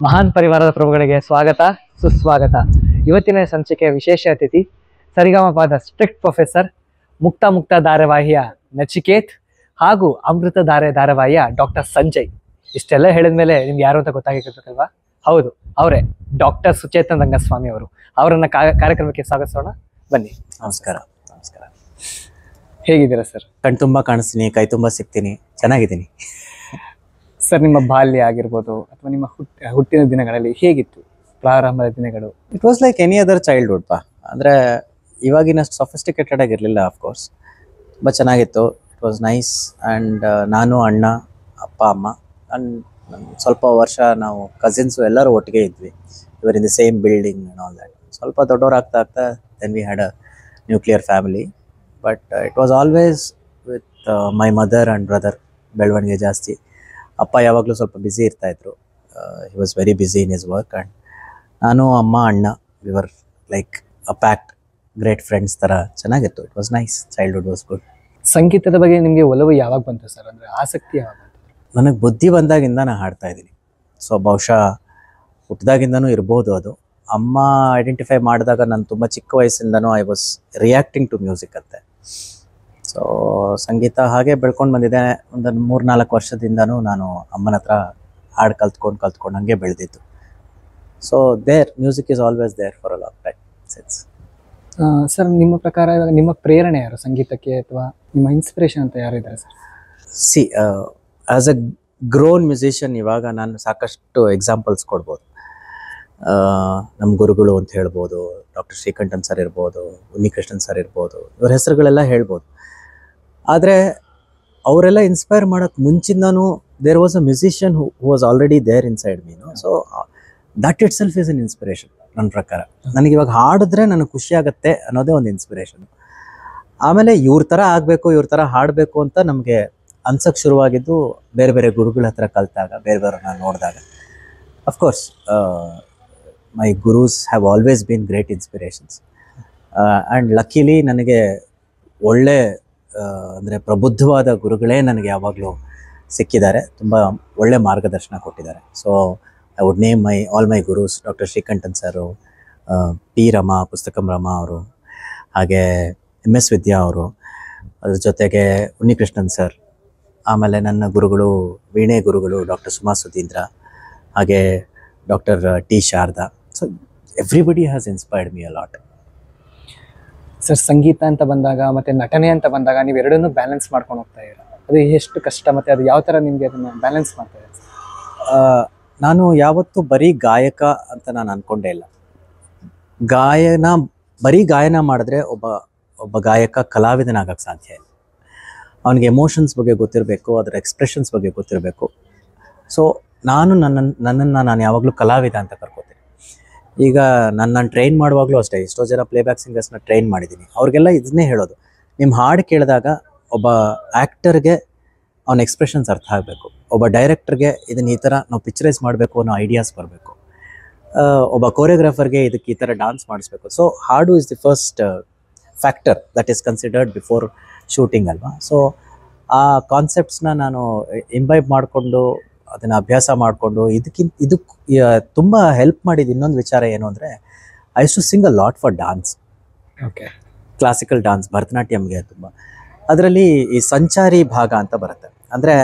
ಮಹಾನ್ ಪರಿವಾರದ ಪ್ರಭುಗಳಿಗೆ ಸ್ವಾಗತ ಸುಸ್ವಾಗತ. ಇವತ್ತಿನ ಸಂಚಿಕೆಯ ವಿಶೇಷ ಅತಿಥಿ ಸರಿಗಮಪದ ಸ್ಟ್ರಿಕ್ಟ್ ಪ್ರೊಫೆಸರ್, ಮುಕ್ತ ಧಾರಾವಾಹಿಯ ನಚಿಕೇತ್ ಹಾಗೂ ಅಮೃತ ಧಾರಾವಾಹಿಯ ಡಾಕ್ಟರ್ ಸಂಜಯ್. ಇಷ್ಟೆಲ್ಲ ಹೇಳಿದ್ಮೇಲೆ ನಿಮ್ಗೆ ಯಾರು ಅಂತ ಗೊತ್ತಾಗಿರ್ಬೇಕಲ್ವಾ? ಹೌದು, ಅವರೇ ಡಾಕ್ಟರ್ ಸುಚೇತನ್ ರಂಗಸ್ವಾಮಿ ಅವರು. ಅವರನ್ನ ಕಾರ್ಯಕ್ರಮಕ್ಕೆ ಸ್ವಾಗತಿಸೋಣ, ಬನ್ನಿ. ನಮಸ್ಕಾರ. ನಮಸ್ಕಾರ. ಹೇಗಿದ್ದೀರಾ ಸರ್? ಕಣ್ ತುಂಬಾ ಕಾಣಿಸ್ತೀನಿ, ಕೈ ತುಂಬಾ ಸಿಗ್ತೀನಿ, ಚೆನ್ನಾಗಿದ್ದೀನಿ. ಸರ್, ನಿಮ್ಮ ಬಾಲ್ಯ ಆಗಿರ್ಬೋದು ಅಥವಾ ನಿಮ್ಮ ಹುಟ್ಟಿನ ದಿನಗಳಲ್ಲಿ ಹೇಗಿತ್ತು ಪ್ರಾರಂಭದ ದಿನಗಳು? It was like any other childhood ಪಾ. ಅಂದರೆ ಇವಾಗಿನಷ್ಟು ಸೊಫಿಸ್ಟಿಕೇಟೆಡ್ ಆಗಿರಲಿಲ್ಲ, ಆಫ್ಕೋರ್ಸ್. ತುಂಬ ಚೆನ್ನಾಗಿತ್ತು. It was nice. ಆ್ಯಂಡ್ ನಾನು, ಅಣ್ಣ, ಅಪ್ಪ, ಅಮ್ಮ, ಆ್ಯಂಡ್ ಸ್ವಲ್ಪ ವರ್ಷ ನಾವು ಕಸಿನ್ಸು ಎಲ್ಲರೂ ಒಟ್ಟಿಗೆ ಇದ್ವಿ. We were in the same building and all that. ಸ್ವಲ್ಪ ದೊಡ್ಡವರಾಗ್ತಾ then we had a nuclear family. But it was always with my mother and brother. ಬೆಳವಣಿಗೆ ಜಾಸ್ತಿ. ಅಪ್ಪ ಯಾವಾಗಲೂ ಸ್ವಲ್ಪ ಬ್ಯುಸಿ ಇರ್ತಾಯಿದ್ರು. He was very busy in his work. And ನಾನು, ಅಮ್ಮ, ಅಣ್ಣ, we were like a pact great friends ಥರ ಚೆನ್ನಾಗಿತ್ತು. It was nice. Childhood was good. ಸಂಗೀತದ ಬಗ್ಗೆ ನಿಮಗೆ ಒಲವು ಯಾವಾಗ ಬಂತು ಸರ್? ಅಂದರೆ ಆಸಕ್ತಿ ಯಾವಾಗ ಬಂತು? ನನಗೆ ಬುದ್ಧಿ ಬಂದಾಗಿಂದ ನಾನು ಹಾಡ್ತಾ ಇದ್ದೀನಿ. ಸೊ ಬಹುಶಃ ಹುಟ್ಟಿದಾಗಿಂದನೂ ಇರ್ಬೋದು ಅದು. ಅಮ್ಮ ಐಡೆಂಟಿಫೈ ಮಾಡಿದಾಗ ನಾನು ತುಂಬ ಚಿಕ್ಕ ವಯಸ್ಸಿಂದನೂ I was reacting to music ಅಂತೆ. ಸೊ ಸಂಗೀತ ಹಾಗೆ ಬೆಳ್ಕೊಂಡು ಬಂದಿದೆ. ಒಂದು 3-4 ವರ್ಷದಿಂದನೂ ನಾನು ಅಮ್ಮನ ಹತ್ರ ಹಾಡು ಕಲ್ತ್ಕೊಂಡು ಹಂಗೆ ಬೆಳೆದಿದ್ದು. So there music is always there for a long time since. Sir, ನಿಮ್ಮ ಪ್ರಕಾರ ಇವಾಗ ನಿಮ್ಮ ಪ್ರೇರಣೆ ಯಾರು ಸಂಗೀತಕ್ಕೆ, ಅಥವಾ ನಿಮ್ಮ ಇನ್ಸ್ಪಿರೇಷನ್ ಅಂತ ಯಾರು ಇದ್ದಾರೆ sir? See, as a grown musician ಇವಾಗ ನಾನು ಸಾಕಷ್ಟು ಎಕ್ಸಾಂಪಲ್ಸ್ ಕೊಡ್ಬೋದು. ನಮ್ಮ ಗುರುಗಳು ಅಂತ ಹೇಳ್ಬೋದು. ಡಾಕ್ಟರ್ ಶ್ರೀಕಂಠನ್ ಸರ್ ಇರ್ಬೋದು, ಉನ್ನಿಕೃಷ್ಣನ್ ಸರ್ ಇರ್ಬೋದು. ಇವ್ರ ಹೆಸರುಗಳೆಲ್ಲ ಹೇಳ್ಬೋದು. ಆದರೆ ಅವರೆಲ್ಲ ಇನ್ಸ್ಪೈರ್ ಮಾಡೋಕ್ಕೆ ಮುಂಚಿಂದನೂ there was a musician who was already there inside ಮೀನು. So that itself is an inspiration ನನ್ನ ಪ್ರಕಾರ. ನನಗೆ ಇವಾಗ ಹಾಡಿದ್ರೆ ನನಗೆ ಖುಷಿ ಆಗುತ್ತೆ ಅನ್ನೋದೇ ಒಂದು ಇನ್ಸ್ಪಿರೇಷನ್. ಆಮೇಲೆ ಇವ್ರ ಥರ ಆಗಬೇಕು, ಇವ್ರ ಥರ ಹಾಡಬೇಕು ಅಂತ ನಮಗೆ ಅನ್ಸೋಕ್ಕೆ ಶುರುವಾಗಿದ್ದು ಬೇರೆ ಬೇರೆ ಗುರುಗಳ ಹತ್ರ ಕಲಿತಾಗ, ಬೇರೆಯವ್ರನ್ನ ನೋಡಿದಾಗ. Of course my gurus have always been great inspirations. And luckily ನನಗೆ ಒಳ್ಳೆ ಅಂದರೆ ಪ್ರಬುದ್ಧವಾದ ಗುರುಗಳೇ ನನಗೆ ಯಾವಾಗಲೂ ಸಿಕ್ಕಿದ್ದಾರೆ. ತುಂಬ ಒಳ್ಳೆ ಮಾರ್ಗದರ್ಶನ ಕೊಟ್ಟಿದ್ದಾರೆ. So I would name all my gurus. Doctor Srikantan sir, P Rama, Pustakam Rama ಅವರು, ಹಾಗೆ MS ವಿದ್ಯಾ ಅವರು, ಅದ್ರ ಜೊತೆಗೆ ಉನ್ನಿಕೃಷ್ಣನ್ ಸರ್, ಆಮೇಲೆ ನನ್ನ ಗುರುಗಳು ವೀಣೆ ಗುರುಗಳು ಡಾಕ್ಟರ್ ಸುಮಾ ಸುಧೀಂದ್ರ, ಹಾಗೆ doctor T Sharada. So everybody has inspired me a lot. Sir, ಸಂಗೀತ ಅಂತ ಬಂದಾಗ ಮತ್ತು ನಟನೆ ಅಂತ ಬಂದಾಗ ನೀವು ಎರಡನ್ನೂ ಬ್ಯಾಲೆನ್ಸ್ ಮಾಡ್ಕೊಂಡು ಹೋಗ್ತಾ ಇದ್ದೀರಾ. ಅದು ಎಷ್ಟು ಕಷ್ಟ ಮತ್ತು ಅದು ಯಾವ ಥರ ನಿಮಗೆ ಅದನ್ನು ಬ್ಯಾಲೆನ್ಸ್ ಮಾಡ್ತಾ ಇದ್ದೀರಾ? ನಾನು ಯಾವತ್ತೂ ಬರೀ ಗಾಯಕ ಅಂತ ನಾನು ಅಂದ್ಕೊಂಡೇ ಇಲ್ಲ. ಬರೀ ಗಾಯನ ಮಾಡಿದ್ರೆ ಒಬ್ಬ ಗಾಯಕ ಕಲಾವಿದನಾಗಕ್ಕೆ ಸಾಧ್ಯ ಇಲ್ಲ. ಅವನಿಗೆ ಎಮೋಷನ್ಸ್ ಬಗ್ಗೆ ಗೊತ್ತಿರಬೇಕು, ಅದರ ಎಕ್ಸ್ಪ್ರೆಷನ್ಸ್ ಬಗ್ಗೆ ಗೊತ್ತಿರಬೇಕು. ಸೊ ನನ್ನನ್ನು ನಾನು ಯಾವಾಗಲೂ ಕಲಾವಿದ ಅಂತ ಕರ್ಕೋತೀನಿ. ಈಗ ನಾನು ಟ್ರೈನ್ ಮಾಡುವಾಗಲೂ ಅಷ್ಟೇ, ಎಷ್ಟೋ ಜನ ಪ್ಲೇಬ್ಯಾಕ್ ಸಿಂಗರ್ಸ್ನ ಟ್ರೈನ್ ಮಾಡಿದ್ದೀನಿ. ಅವ್ರಿಗೆಲ್ಲ ಇದನ್ನೇ ಹೇಳೋದು, ನಿಮ್ಮ ಹಾಡು ಕೇಳಿದಾಗ ಒಬ್ಬ ಆ್ಯಕ್ಟರ್ಗೆ ಅವನ ಎಕ್ಸ್ಪ್ರೆಷನ್ಸ್ ಅರ್ಥ ಆಗಬೇಕು, ಒಬ್ಬ ಡೈರೆಕ್ಟರ್ಗೆ ಇದನ್ನು ಈ ಥರ ನಾವು ಪಿಕ್ಚರೈಸ್ ಮಾಡಬೇಕು ಅನ್ನೋ ಐಡಿಯಾಸ್ ಬರಬೇಕು, ಒಬ್ಬ ಕೋರಿಯೋಗ್ರಾಫರ್ಗೆ ಇದಕ್ಕೆ ಈ ಥರ ಡಾನ್ಸ್ ಮಾಡಿಸ್ಬೇಕು. ಸೊ ಹಾಡು is the first factor that is considered before shooting ಅಲ್ವಾ. ಸೊ ಆ ಕಾನ್ಸೆಪ್ಟ್ಸ್ನ ನಾನು ಇಂಬೈಬ್ ಮಾಡಿಕೊಂಡು ಅದನ್ನು ಅಭ್ಯಾಸ ಮಾಡಿಕೊಂಡು ಇದು ತುಂಬ ಹೆಲ್ಪ್ ಮಾಡಿದ ಇನ್ನೊಂದು ವಿಚಾರ ಏನು ಅಂದರೆ, I use to sing a lot for dance. Okay. Classical dance, ಭರತನಾಟ್ಯಮ್ಗೆ ತುಂಬ. ಅದರಲ್ಲಿ ಈ ಸಂಚಾರಿ ಭಾಗ ಅಂತ ಬರುತ್ತೆ. ಅಂದರೆ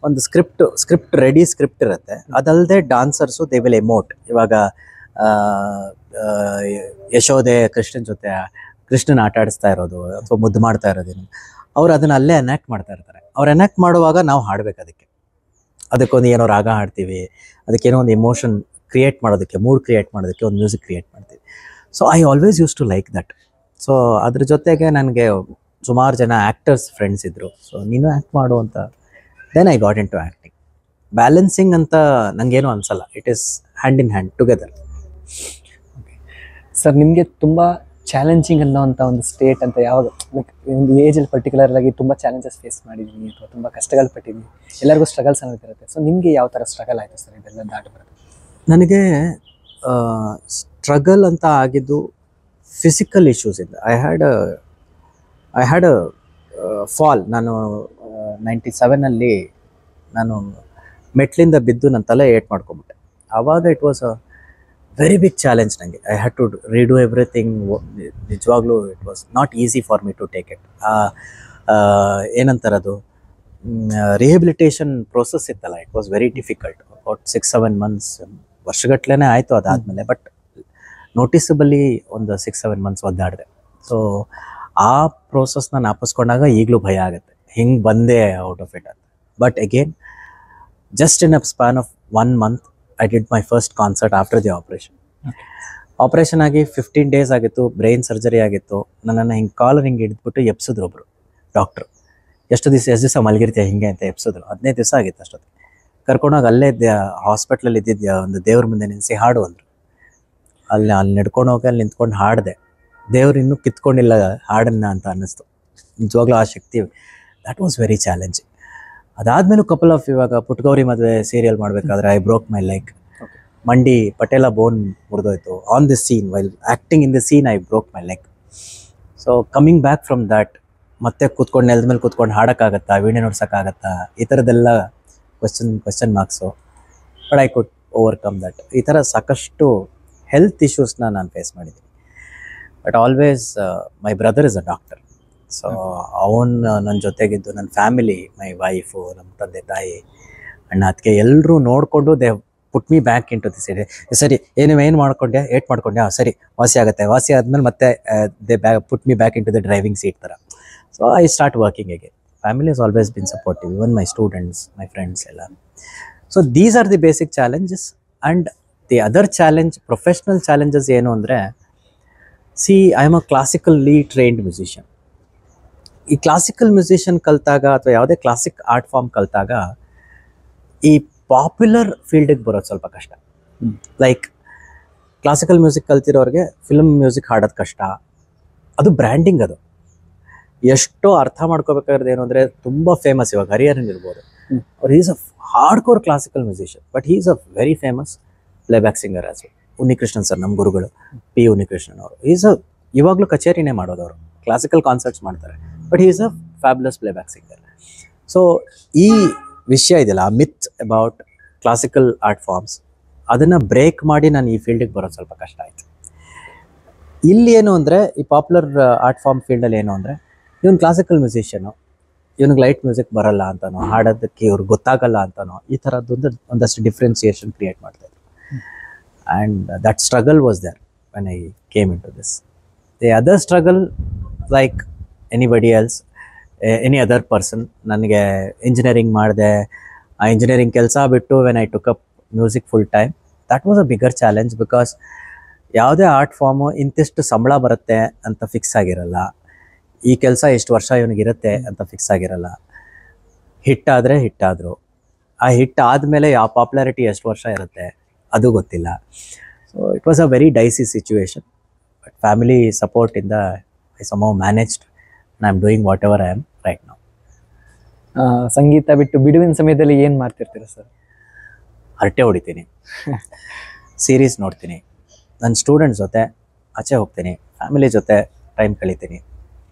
ಒಂದು ಸ್ಕ್ರಿಪ್ಟ್ ರೆಡಿ ಸ್ಕ್ರಿಪ್ಟ್ ಇರುತ್ತೆ. ಅದಲ್ಲದೆ ಡಾನ್ಸರ್ಸು ದೇ ವಿಲ್ ಎಮೋಟ್. ಇವಾಗ ಯಶೋದೆ ಕೃಷ್ಣನ ಆಟ ಆಡಿಸ್ತಾ ಇರೋದು ಅಥವಾ ಮುದ್ದು ಮಾಡ್ತಾ ಇರೋದೇನು, ಅವ್ರು ಅದನ್ನು ಅಲ್ಲೇ ಎನ್ಯಾಕ್ಟ್ ಮಾಡ್ತಾ ಇರ್ತಾರೆ. ಅವ್ರು ಎನ್ಯಾಕ್ಟ್ ಮಾಡುವಾಗ ನಾವು ಹಾಡಬೇಕು. ಅದಕ್ಕೊಂದು ಏನೋ ರಾಗ ಹಾಡ್ತೀವಿ, ಅದಕ್ಕೇನೋ ಒಂದು ಎಮೋಷನ್ ಕ್ರಿಯೇಟ್ ಮಾಡೋದಕ್ಕೆ, ಮೂಡ್ ಕ್ರಿಯೇಟ್ ಮಾಡೋದಕ್ಕೆ ಒಂದು ಮ್ಯೂಸಿಕ್ ಕ್ರಿಯೇಟ್ ಮಾಡ್ತೀವಿ. So I always use to like that. So ಅದ್ರ ಜೊತೆಗೆ ನನಗೆ ಸುಮಾರು ಜನ ಆ್ಯಕ್ಟರ್ಸ್ ಫ್ರೆಂಡ್ಸ್ ಇದ್ದರು. ಸೊ ನೀನು ಆ್ಯಕ್ಟ್ ಮಾಡು ಅಂತ. Then I got into acting. Balancing ಅಂತ ನನಗೇನು ಅನಿಸಲ್ಲ. It is hand in hand together. Sir, ನಿಮಗೆ ತುಂಬ ಚಾಲೆಂಜಿಂಗ್ ಅನ್ನೋವಂಥ ಒಂದು ಸ್ಟೇಟ್ ಅಂತ ಯಾವಾಗ, ಲೈಕ್ ಒಂದು ಏಜಲ್ಲಿ ಪರ್ಟಿಕ್ಯುಲರ್ ಆಗಿ ತುಂಬ ಚಾಲೆಂಜಸ್ ಫೇಸ್ ಮಾಡಿದ್ದೀನಿ ಅಥವಾ ತುಂಬ ಕಷ್ಟಗಳು ಪಟ್ಟಿದ್ದೀನಿ? ಎಲ್ಲರಿಗೂ ಸ್ಟ್ರಗಲ್ಸ್ ಅನ್ನೋದಿರುತ್ತೆ. ಸೊ ನಿಮಗೆ ಯಾವ ಥರ ಸ್ಟ್ರಗಲ್ ಆಯಿತು ಸರ್ ಇದೆಲ್ಲ ದಾಟಿ ಬರೋದು? ನನಗೆ ಸ್ಟ್ರಗಲ್ ಅಂತ ಆಗಿದ್ದು ಫಿಸಿಕಲ್ ಇಶ್ಯೂಸಿಂದ. I had a fall. ನಾನು 97 ನಾನು ಮೆಟ್ಲಿಂದ ಬಿದ್ದು ನನ್ನ ತಲೆ ಏಟ್ ಮಾಡ್ಕೊಂಬಿಟ್ಟೆ. ಆವಾಗ it was a very big challenge ನನಗೆ. I had to redo everything. ನಿಜವಾಗ್ಲೂ it was not easy for me to take it. ಏನಂತಾರದು ರಿಹೆಬಿಲಿಟೇಷನ್ ಪ್ರೋಸೆಸ್ ಇತ್ತಲ್ಲ, it was very difficult. About 6-7 months, ವರ್ಷಗಟ್ಲೆ ಆಯಿತು ಅದಾದಮೇಲೆ. ಬಟ್ ನೋಟಿಸಬಲಿ ಒಂದು 6-7 months ಒದ್ದಾಡಿದೆ. ಸೊ ಆ ಪ್ರೋಸೆಸ್ನ ನಾಪಿಸ್ಕೊಂಡಾಗ ಈಗಲೂ ಭಯ ಆಗುತ್ತೆ, ಹಿಂಗೆ ಬಂದೆ ಔಟ್ ಆಫ್ ಇಟ್ ಅಂತ. But again just in a span of 1 month I did my first concert after the operation. Operation ಆಗಿ 15 days ಆಗಿತ್ತು, ಬ್ರೈನ್ ಸರ್ಜರಿ ಆಗಿತ್ತು. ನನ್ನನ್ನು ಹಿಂಗೆ ಕಾಲರ್ ಹಿಂಗೆ ಹಿಡಿದ್ಬಿಟ್ಟು ಎಪ್ಸಿದ್ರು ಒಬ್ಬರು ಡಾಕ್ಟ್ರು. ಎಷ್ಟು ದಿವಸ ಮಲಗಿರ್ತೀಯ ಹಿಂಗೆ ಅಂತ ಎಪ್ಸಿದ್ರು. 15 ದಿವಸ ಆಗಿತ್ತು ಅಷ್ಟೊತ್ತಿಗೆ. ಕರ್ಕೊಂಡೋಗಿ ಅಲ್ಲೇ ಹಾಸ್ಪಿಟ್ಲಲ್ಲಿ ಇದ್ದಿದ್ದ ಒಂದು ದೇವ್ರ ಮುಂದೆ ನಿಲ್ಲಿಸಿ ಹಾಡು ಅಂದರು. ಅಲ್ಲಿ ನಡ್ಕೊಂಡು ಹೋಗಿ ಅಲ್ಲಿ ನಿಂತ್ಕೊಂಡು ಹಾಡಿದೆ. ದೇವ್ರು ಇನ್ನೂ ಕಿತ್ಕೊಂಡಿಲ್ಲ ಹಾಡನ್ನು ಅಂತ ಅನ್ನಿಸ್ತು. ನಿಜವಾಗ್ಲೂ ಆ ಶಕ್ತಿ, ದ್ಯಾಟ್ ವಾಸ್ ವೆರಿ ಚಾಲೆಂಜಿಂಗ್. ಅದಾದಮೇಲೂ ಕಪಲ್ ಆಫ್, ಇವಾಗ ಪುಟ್ಗೌರಿ ಮದುವೆ ಸೀರಿಯಲ್ ಮಾಡಬೇಕಾದ್ರೆ ಐ ಬ್ರೋಕ್ ಮೈ ಲೆಗ್. ಮಂಡಿ ಪಟೇಲ ಬೋನ್ ಮುರಿದೋಯ್ತು on the scene. While acting in the scene I broke my leg. So coming back from that, ಮತ್ತೆ ಕೂತ್ಕೊಂಡು ನೆಲದ ಮೇಲೆ ಕೂತ್ಕೊಂಡು ಹಾಡೋಕ್ಕಾಗತ್ತಾ, ವೀಣೆ ನುಡ್ಸೋಕ್ಕಾಗತ್ತಾ, ಈ ಥರದ್ದೆಲ್ಲ question marks. But I could overcome that. ಈ ಥರ ಸಾಕಷ್ಟು ಹೆಲ್ತ್ ಇಶ್ಯೂಸ್ನ ನಾನು ಫೇಸ್ ಮಾಡಿದ್ದೀನಿ. But always my brother is a doctor. So ಅವನು ನನ್ನ ಜೊತೆಗಿದ್ದು, ನನ್ನ ಫ್ಯಾಮಿಲಿ, ಮೈ ವೈಫು, ನಮ್ಮ ತಂದೆ ತಾಯಿ, ಅಣ್ಣ ಅದಕ್ಕೆ ಎಲ್ಲರೂ ನೋಡಿಕೊಂಡು they put me back into the side. ಸರಿ ಏನು ಮಾಡ್ಕೊಂಡೆ, ಸರಿ ವಾಸಿ ಆಗುತ್ತೆ. ವಾಸಿ ಆದಮೇಲೆ ಮತ್ತೆ they put me back into the driving seat ಥರ. So I start working again. Family has always been supportive, even my students, my friends ಎಲ್ಲ. So these are the basic challenges. And the other challenge, professional challenges ಏನು ಅಂದರೆ, see I am a classically trained musician. ಈ classical musician ಕಲಿತಾಗ ಅಥವಾ ಯಾವುದೇ classic art form ಕಲಿತಾಗ ಈ popular ಫೀಲ್ಡಿಗೆ ಬರೋದು ಸ್ವಲ್ಪ ಕಷ್ಟ. ಲೈಕ್ ಕ್ಲಾಸಿಕಲ್ ಮ್ಯೂಸಿಕ್ ಕಲ್ತಿರೋರಿಗೆ ಫಿಲ್ಮ್ ಮ್ಯೂಸಿಕ್ ಹಾಡೋದು ಕಷ್ಟ. ಅದು ಬ್ರ್ಯಾಂಡಿಂಗ್. ಅದು ಎಷ್ಟೋ ಅರ್ಥ ಮಾಡ್ಕೋಬೇಕಾದ್ರೆ ಏನು ಅಂದರೆ, ತುಂಬ ಫೇಮಸ್ ಇವಾಗ ಹರಿಹರನ್ ಇರ್ಬೋದು, ಅವ್ರು is a hard core classical musician, but is a very famous playback singer as well. Unnikrishnan sir, ನಮ್ಮ ಗುರುಗಳು ಪಿ ಉನ್ನಿಕೃಷ್ಣನ್ ಅವರು, ಈಸ್ ಅ ಇವಾಗಲೂ ಕಚೇರಿನೇ ಮಾಡೋದವರು, ಕ್ಲಾಸಿಕಲ್ ಕಾನ್ಸರ್ಟ್ಸ್ ಮಾಡ್ತಾರೆ, but is a fabulous playback singer. So ಈ ವಿಷಯ ಇದೆಯಲ್ಲ, ಆ ಮಿತ್ ಅಬೌಟ್ ಕ್ಲಾಸಿಕಲ್ ಆರ್ಟ್ ಫಾರ್ಮ್ಸ್, ಅದನ್ನು ಬ್ರೇಕ್ ಮಾಡಿ ನಾನು ಈ ಫೀಲ್ಡಿಗೆ ಬರೋದು ಸ್ವಲ್ಪ ಕಷ್ಟ ಆಯಿತು. ಇಲ್ಲಿ ಏನು ಅಂದರೆ, ಈ ಪಾಪ್ಯುಲರ್ ಆರ್ಟ್ ಫಾರ್ಮ್ ಫೀಲ್ಡಲ್ಲಿ ಏನು ಅಂದರೆ, ಇವನು ಕ್ಲಾಸಿಕಲ್ ಮ್ಯೂಸಿಷಿಯನು, ಇವನಿಗೆ ಲೈಟ್ ಮ್ಯೂಸಿಕ್ ಬರಲ್ಲ ಅಂತನೋ, ಹಾಡೋದಕ್ಕೆ ಇವ್ರಿಗೆ ಗೊತ್ತಾಗಲ್ಲ ಅಂತನೋ, ಈ ಥರದ್ದೊಂದು ಒಂದಷ್ಟು ಡಿಫ್ರೆನ್ಸಿಯೇಷನ್ ಕ್ರಿಯೇಟ್ ಮಾಡ್ತಾಯಿದ್ರು. And that struggle was there when I came into this. The other struggle, like anybody else, any other person, ನನಗೆ ಇಂಜಿನಿಯರಿಂಗ್ ಮಾಡಿದೆ. ಆ ಇಂಜಿನಿಯರಿಂಗ್ ಕೆಲಸ ಬಿಟ್ಟು when I took up music full time, that was a bigger challenge. Because ಯಾವುದೇ art form ಇಂತಿಷ್ಟು ಸಂಬಳ ಬರುತ್ತೆ ಅಂತ ಫಿಕ್ಸ್ ಆಗಿರಲ್ಲ, ಈ ಕೆಲಸ ಎಷ್ಟು ವರ್ಷ ಇವನಿಗಿರುತ್ತೆ ಅಂತ ಫಿಕ್ಸ್ ಆಗಿರಲ್ಲ. ಹಿಟ್ಟಾದರೆ ಹಿಟ್ಟಾದರು, ಆ ಹಿಟ್ ಆದಮೇಲೆ ಯಾವ ಪಾಪ್ಯುಲಾರಿಟಿ ಎಷ್ಟು ವರ್ಷ ಇರುತ್ತೆ ಅದು ಗೊತ್ತಿಲ್ಲ. So it was a very dicey situation. But family ಸಪೋರ್ಟಿಂದ I somehow managed. I am doing whatever I am right now. ಸಂಗೀತ ಬಿಟ್ಟು ಬಿಡುವಿನ ಸಮಯದಲ್ಲಿ ಏನು ಮಾಡ್ತಿರ್ತೀರ ಸರ್? ಹರಟೆ ಹೊಡಿತೀನಿ, ಸೀರೀಸ್ ನೋಡ್ತೀನಿ, ನನ್ನ ಸ್ಟೂಡೆಂಟ್ಸ್ ಜೊತೆ ಆಚೆ ಹೋಗ್ತೀನಿ, ಫ್ಯಾಮಿಲಿ ಜೊತೆ ಟೈಮ್ ಕಳಿತೀನಿ,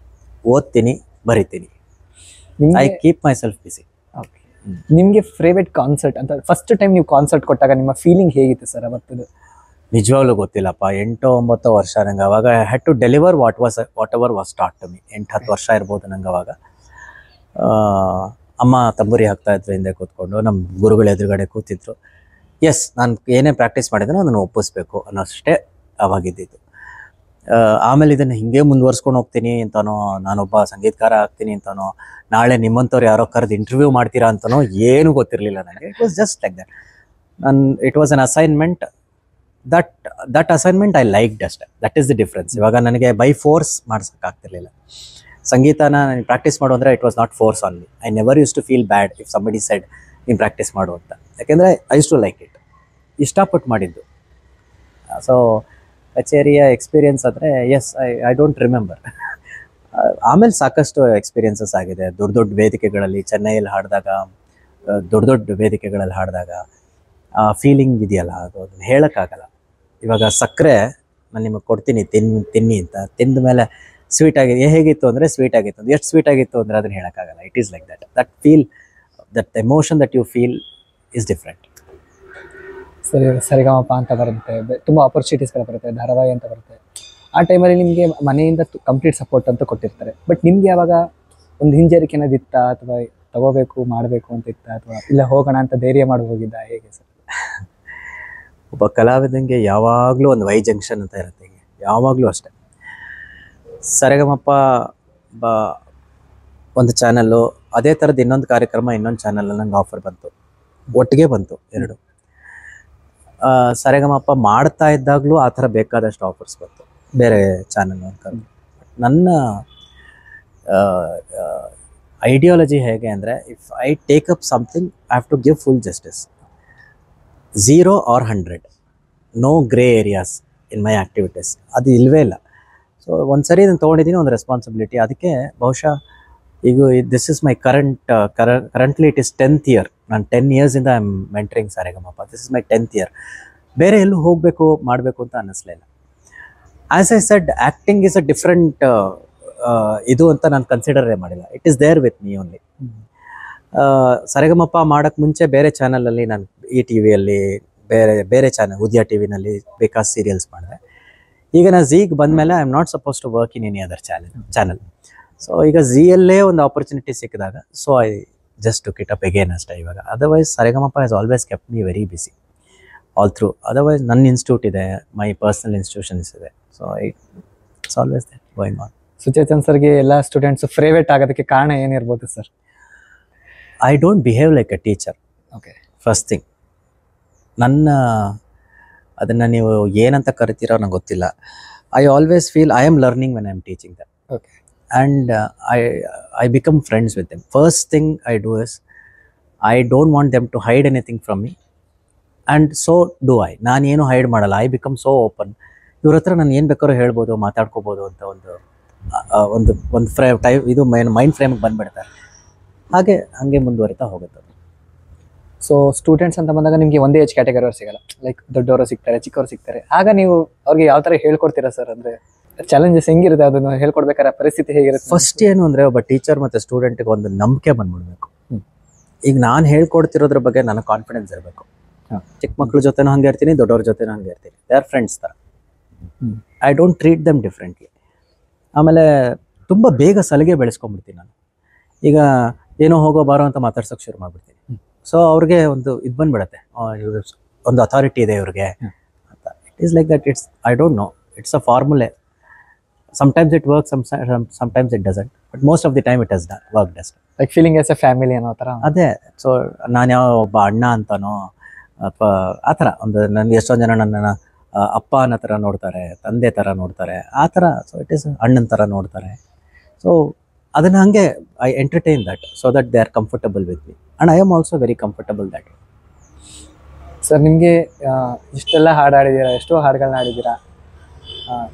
ಓದ್ತೀನಿ, ಬರಿತೀನಿ. I keep myself busy. Okay, ನಿಮಗೆ ಫೇವ್ರೆಟ್ ಕಾನ್ಸರ್ಟ್ ಅಂತ ಫಸ್ಟ್ ಟೈಮ್ ನೀವು ಕಾನ್ಸರ್ಟ್ ಕೊಟ್ಟಾಗ ನಿಮ್ಮ ಫೀಲಿಂಗ್ ಹೇಗಿತ್ತು ಸರ್ ಅವತ್ತು? ನಿಜವಾಗ್ಲೂ ಗೊತ್ತಿಲ್ಲಪ್ಪ. 8-9 ವರ್ಷ ನಂಗೆ ಅವಾಗ. I had to deliver whatever was taught to me. 8-10 ವರ್ಷ ಇರ್ಬೋದು ನಂಗೆ ಅವಾಗ. ಅಮ್ಮ ತಂಬೂರಿ ಹಾಕ್ತಾಯಿದ್ರು ಹಿಂದೆ ಕೂತ್ಕೊಂಡು, ನಮ್ಮ ಗುರುಗಳು ಎದುರುಗಡೆ ಕೂತಿದ್ರು. ಎಸ್, ನಾನು ಏನೇ ಪ್ರಾಕ್ಟೀಸ್ ಮಾಡಿದ್ರೆ ಅದನ್ನು ಒಪ್ಪಿಸ್ಬೇಕು ಅನ್ನೋಷ್ಟೇ ಅವಾಗಿದ್ದಿದ್ದು. ಆಮೇಲೆ ಇದನ್ನು ಹಿಂಗೆ ಮುಂದುವರ್ಸ್ಕೊಂಡು ಹೋಗ್ತೀನಿ ಅಂತನೋ, ನಾನೊಬ್ಬ ಸಂಗೀತಕಾರ ಆಗ್ತೀನಿ ಅಂತನೋ, ನಾಳೆ ನಿಮ್ಮಂಥವ್ರು ಯಾರೋ ಕರೆದು ಇಂಟರ್ವ್ಯೂ ಮಾಡ್ತೀರಾ ಅಂತನೋ ಏನೂ ಗೊತ್ತಿರಲಿಲ್ಲ ನನಗೆ. It was just like that. It was an assignment. That assignment I liked ಅಷ್ಟೇ. That is the difference. ಇವಾಗ ನನಗೆ ಬೈ ಫೋರ್ಸ್ ಮಾಡ್ಸೋಕ್ಕಾಗ್ತಿರ್ಲಿಲ್ಲ ಸಂಗೀತನ. ನಾನು ಪ್ರಾಕ್ಟೀಸ್ ಮಾಡು ಅಂದರೆ it was not force on me. I never use to feel bad if somebody said ನೀನು practice ಮಾಡು ಅಂತ. ಯಾಕೆಂದರೆ I use to like it, ಇಷ್ಟಪಟ್ಟು ಮಾಡಿದ್ದು. ಸೊ ಕಚೇರಿಯ ಎಕ್ಸ್ಪೀರಿಯನ್ಸ್ ಅಂದರೆ ಎಸ್, ಐ ಡೋಂಟ್ ರಿಮೆಂಬರ್. ಆಮೇಲೆ ಸಾಕಷ್ಟು ಎಕ್ಸ್ಪೀರಿಯನ್ಸಸ್ ಆಗಿದೆ ದೊಡ್ಡ ದೊಡ್ಡ ವೇದಿಕೆಗಳಲ್ಲಿ. ಚೆನ್ನೈಯಲ್ಲಿ ಹಾಡಿದಾಗ, ದೊಡ್ಡ ವೇದಿಕೆಗಳಲ್ಲಿ ಹಾಡಿದಾಗ ಆ ಫೀಲಿಂಗ್ ಇದೆಯಲ್ಲ, ಅದು ಅದನ್ನು ಹೇಳೋಕ್ಕಾಗಲ್ಲ. ಇವಾಗ ಸಕ್ಕರೆ ನಾನು ನಿಮಗೆ ಕೊಡ್ತೀನಿ ತಿನ್ನಿ ಅಂತ, ತಿಂದ ಮೇಲೆ ಸ್ವೀಟ್ ಆಗಿದೆ, ಹೇಗಿತ್ತು ಅಂದರೆ ಸ್ವೀಟ್ ಆಗಿತ್ತು, ಎಷ್ಟು ಸ್ವೀಟ್ ಆಗಿತ್ತು ಅಂದರೆ ಅದನ್ನು ಹೇಳೋಕ್ಕಾಗಲ್ಲ. It is like that. That emotion that you feel is different. ಸರಿ, ಸರಿಗಮಪ ಅಂತ ಬರುತ್ತೆ, ತುಂಬ ಆಪರ್ಚುನಿಟೀಸ್ಗಳು ಬರುತ್ತೆ, ಧಾರಾವಾಹಿ ಅಂತ ಬರುತ್ತೆ. ಆ ಟೈಮಲ್ಲಿ ನಿಮಗೆ ಮನೆಯಿಂದ ಕಂಪ್ಲೀಟ್ ಸಪೋರ್ಟ್ ಅಂತ ಕೊಟ್ಟಿರ್ತಾರೆ. ಬಟ್ ನಿಮ್ಗೆ ಯಾವಾಗ ಒಂದು ಹಿಂಜರಿಕೆ ಅನ್ನೋದು ಇತ್ತಾ, ಅಥವಾ ತಗೋಬೇಕು ಮಾಡಬೇಕು ಅಂತ ಇತ್ತಾ, ಅಥವಾ ಇಲ್ಲ ಹೋಗೋಣ ಅಂತ ಧೈರ್ಯ ಮಾಡಿ ಹೋಗಿದ್ದ, ಹೇಗೆ ಸರ್? ಒಬ್ಬ ಕಲಾವಿದಂಗೆ ಯಾವಾಗಲೂ ಒಂದು ವೈ ಜಂಕ್ಷನ್ ಅಂತ ಇರುತ್ತೆ, ಯಾವಾಗಲೂ ಅಷ್ಟೆ. ಸರಿಗಮಪ ಬ ಒಂದು ಚಾನಲ್ಲು, ಅದೇ ಥರದ್ದು ಇನ್ನೊಂದು ಕಾರ್ಯಕ್ರಮ ಇನ್ನೊಂದು ಚಾನಲ್ ನಂಗೆ ಆಫರ್ ಬಂತು, ಒಟ್ಟಿಗೆ ಬಂತು ಎರಡು. ಸರಿಗಮಪ ಮಾಡ್ತಾ ಇದ್ದಾಗಲೂ ಆ ಥರ ಬೇಕಾದಷ್ಟು ಆಫರ್ಸ್ ಬಂತು ಬೇರೆ ಚಾನಲ್ ಅಂತ. ನನ್ನ ಐಡಿಯಾಲಜಿ ಹೇಗೆ ಅಂದರೆ, if I take up something I have to give full justice, 0 or 100, no grey areas in my activities. ಅದು ಇಲ್ಲವೇ ಇಲ್ಲ. ಸೊ ಒಂದು ಸರಿ ನಾನು ತೊಗೊಂಡಿದ್ದೀನಿ ಒಂದು ರೆಸ್ಪಾನ್ಸಿಬಿಲಿಟಿ. ಅದಕ್ಕೆ ಬಹುಶಃ ಈಗ this is my currently it is 10th year. ನಾನು 10 yearsಯಿಂದ I am mentoring Sarigamapa. This is my 10th year. ಬೇರೆ ಎಲ್ಲೂ ಹೋಗಬೇಕು ಮಾಡಬೇಕು ಅಂತ ಅನ್ನಿಸ್ಲಿಲ್ಲ. As I said, acting is a different ಇದು ಅಂತ ನಾನು ಕನ್ಸಿಡರೇ ಮಾಡಿಲ್ಲ. It is there with me only. Sarigamapa ಮಾಡೋಕ್ಕೆ ಮುಂಚೆ ಬೇರೆ ಚಾನಲಲ್ಲಿ ನಾನು ಈ ಟಿ ವಿಯಲ್ಲಿ ಬೇರೆ ಚಾನಲ್, ಉದಯ ಟಿ ವಿನಲ್ಲಿ ಬೇಕಾಸ್ ಸೀರಿಯಲ್ಸ್ ಮಾಡಿದೆ. ಈಗ ನಾನು ಝೀಗೆ ಬಂದಮೇಲೆ I am not suppose to work in any other channel. So ಈಗ ಝೀಯಲ್ಲೇ ಒಂದು ಆಪರ್ಚುನಿಟಿ ಸಿಕ್ಕಿದಾಗ so I just took it up again ಅಷ್ಟೇ ಇವಾಗ. Otherwise Sarigamapa has always kept me very busy all through. Otherwise ನನ್ನ ಇನ್ಸ್ಟಿಟ್ಯೂಟ್ ಇದೆ, ಮೈ ಪರ್ಸನಲ್ ಇನ್ಸ್ಟಿಟ್ಯೂಷನ್ಸ್ ಇದೆ. So it's always there going on. Suchetan ಸರ್ಗೆ ಎಲ್ಲ ಸ್ಟೂಡೆಂಟ್ಸ್ ಫೇವ್ರೇಟ್ ಆಗೋದಕ್ಕೆ ಕಾರಣ ಏನಿರ್ಬೋದು sir? I don't behave like a teacher. Okay, first thing. ಅದನ್ನು ನೀವು ಏನಂತ ಕರಿತೀರೋ ನಂಗೆ ಗೊತ್ತಿಲ್ಲ. I always feel I am learning when I am teaching dum. Okay. And I become friends with them. First thing I do is I don't want them to hide anything from me, and so do I. ನಾನು ಏನು hide ಮಾಡಲ್ಲ. I become so open. ಇವ್ರ ಹತ್ರ ನಾನು ಏನು ಬೇಕಾದ್ರೂ ಹೇಳ್ಬೋದು, ಮಾತಾಡ್ಕೋಬೋದು ಅಂತ ಒಂದು ಟೈಪ್ ಇದು ಮೈಂಡ್ ಫ್ರೇಮಿಗೆ ಬಂದುಬಿಡ್ತಾರೆ. ಹಾಗೆ ಮುಂದುವರಿತಾ ಹೋಗುತ್ತೆ. ಸೊ ಸ್ಟೂಡೆಂಟ್ಸ್ ಅಂತ ಬಂದಾಗ ನಿಮಗೆ ಒಂದೇ ಏಜ್ ಕ್ಯಾಟಗರಿ ಅವ್ರು ಸಿಗಲ್ಲ, ಲೈಕ್ ದೊಡ್ಡವರು ಸಿಗ್ತಾರೆ, ಚಿಕ್ಕವರು ಸಿಗ್ತಾರೆ. ಆಗ ನೀವು ಅವ್ರಿಗೆ ಯಾವ ಥರ ಹೇಳ್ಕೊಡ್ತೀರಾ ಸರ್? ಅಂದರೆ ಚಾಲೆಂಜಸ್ ಹೆಂಗಿರುತ್ತೆ, ಅದನ್ನು ಹೇಳ್ಕೊಡ್ಬೇಕಾದ್ರೆ ಪರಿಸ್ಥಿತಿ ಹೇಗಿರುತ್ತೆ? ಫಸ್ಟ್ ಏನು ಅಂದರೆ, ಒಬ್ಬ ಟೀಚರ್ ಮತ್ತು ಸ್ಟೂಡೆಂಟ್ಗೆ ಒಂದು ನಂಬಿಕೆ ಬಂದ್ಬಿಡ್ಬೇಕು. ಈಗ ನಾನು ಹೇಳ್ಕೊಡ್ತಿರೋದ್ರ ಬಗ್ಗೆ ನನಗೆ ಕಾನ್ಫಿಡೆನ್ಸ್ ಇರಬೇಕು. ಚಿಕ್ಕ ಮಕ್ಳ ಜೊತೆನೂ ಹಂಗೆ ಇರ್ತೀನಿ, ದೊಡ್ಡವ್ರ ಜೊತೆನೂ ಹಂಗೆ ಇರ್ತೀನಿ. ದೇ ಆರ್ ಫ್ರೆಂಡ್ಸ್ ಥರ. I don't treat them differently. ಆಮೇಲೆ ತುಂಬ ಬೇಗ ಸಲಿಗೆ ಬೆಳೆಸ್ಕೊಂಡ್ಬಿಡ್ತೀನಿ ನಾನು. ಈಗ ಏನೋ ಹೋಗೋ ಬಾರೋ ಅಂತ ಮಾತಾಡ್ಸೋಕೆ ಶುರು ಮಾಡಿಬಿಡ್ತೀನಿ. ಸೊ ಅವ್ರಿಗೆ ಒಂದು ಇದು ಬಂದ್ಬಿಡತ್ತೆ, ಒಂದು ಅಥಾರಿಟಿ ಇದೆ ಇವ್ರಿಗೆ ಅಂತ. It is like that. I don't no, it's a ಫಾರ್ಮುಲೆ. Sometimes it works, sometimes it doesn't. But most of the time it has worked. Like feeling as A family ಅನ್ನೋ ಥರ. ಅದೇ. ಸೊ ನಾನು ಯಾವ ಒಬ್ಬ ಅಣ್ಣ ಅಂತನೋ ಅಥವಾ ಆ ಥರ ಒಂದು, ನನಗೆ ಎಷ್ಟೊಂದು ಜನ ನನ್ನನ್ನು ಅಪ್ಪ ಅನ್ನೋ ಥರ ನೋಡ್ತಾರೆ, ತಂದೆ ಥರ ನೋಡ್ತಾರೆ, ಆ ಥರ. ಸೊ ಇಟ್ ಈಸ್ ಅಣ್ಣನ ಥರ ನೋಡ್ತಾರೆ. ಸೊ ಅದನ್ನು ಹಾಗೆ I entertain that so that they are comfortable with me, and I am also very comfortable that. Sir, ನಿಮಗೆ ಇಷ್ಟೆಲ್ಲ ಹಾಡು ಹಾಡಿದ್ದೀರಾ, ಎಷ್ಟೋ ಹಾಡುಗಳನ್ನ ಹಾಡಿದ್ದೀರಾ.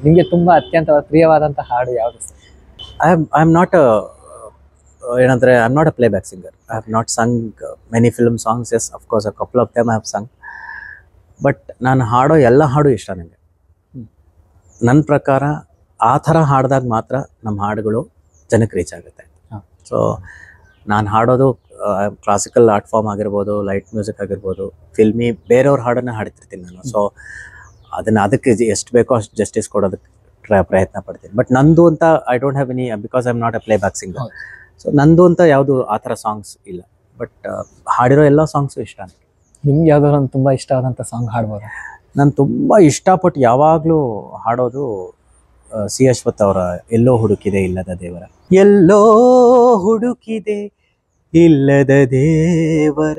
ನಿಮಗೆ ತುಂಬ ಅತ್ಯಂತ ಪ್ರಿಯವಾದಂಥ ಹಾಡು ಯಾವುದು ಸರ್? ಐ ಆಮ್ ನಾಟ್ ಏನಂದರೆ, I am not a playback singer. I have not sung many film songs. Yes, of course a couple of them I have sung. But ನಾನು ಹಾಡೋ ಎಲ್ಲ ಹಾಡು ಇಷ್ಟ ನನಗೆ. ನನ್ನ ಪ್ರಕಾರ ಆ ಥರ ಹಾಡಿದಾಗ ಮಾತ್ರ ನಮ್ಮ ಹಾಡುಗಳು ಜನಕ್ಕೆ ರೀಚ್ ಆಗುತ್ತೆ. ಸೊ ನಾನು ಹಾಡೋದು ಕ್ಲಾಸಿಕಲ್ ಆರ್ಟ್ ಫಾರ್ಮ್ ಆಗಿರ್ಬೋದು, ಲೈಟ್ ಮ್ಯೂಸಿಕ್ ಆಗಿರ್ಬೋದು, ಫಿಲ್ಮಿ, ಬೇರೆಯವ್ರ ಹಾಡನ್ನು ಹಾಡ್ತಿರ್ತೀನಿ ನಾನು. ಸೊ ಅದಕ್ಕೆ ಎಷ್ಟು ಬೇಕೋ ಅಷ್ಟು ಜಸ್ಟಿಸ್ ಕೊಡೋದಕ್ಕೆ ಪ್ರಯತ್ನ ಪಡ್ತೀನಿ. ಬಟ್ ನಂದು ಅಂತ I don't have any, because I am not a playback singer. So ನಂದು ಅಂತ ಯಾವುದು ಆ ಥರ ಸಾಂಗ್ಸ್ ಇಲ್ಲ. ಬಟ್ ಹಾಡಿರೋ ಎಲ್ಲ ಸಾಂಗ್ಸು ಇಷ್ಟ. ನಿಮ್ಗೆ ಯಾವುದಾದ್ರು ಒಂದು ತುಂಬ ಇಷ್ಟವಾದಂಥ ಸಾಂಗ್ ಹಾಡ್ಬೋದು? ನಾನು ತುಂಬ ಇಷ್ಟಪಟ್ಟು ಯಾವಾಗಲೂ ಹಾಡೋದು ಸಿ ಅಶ್ವಥ್ ಅವರ ಎಲ್ಲೋ ಹುಡುಕಿದೆ ಇಲ್ಲದ ದೇವರ. ಎಲ್ಲೋ ಹುಡುಕಿದೆ ಇಲ್ಲದ ದೇವರ,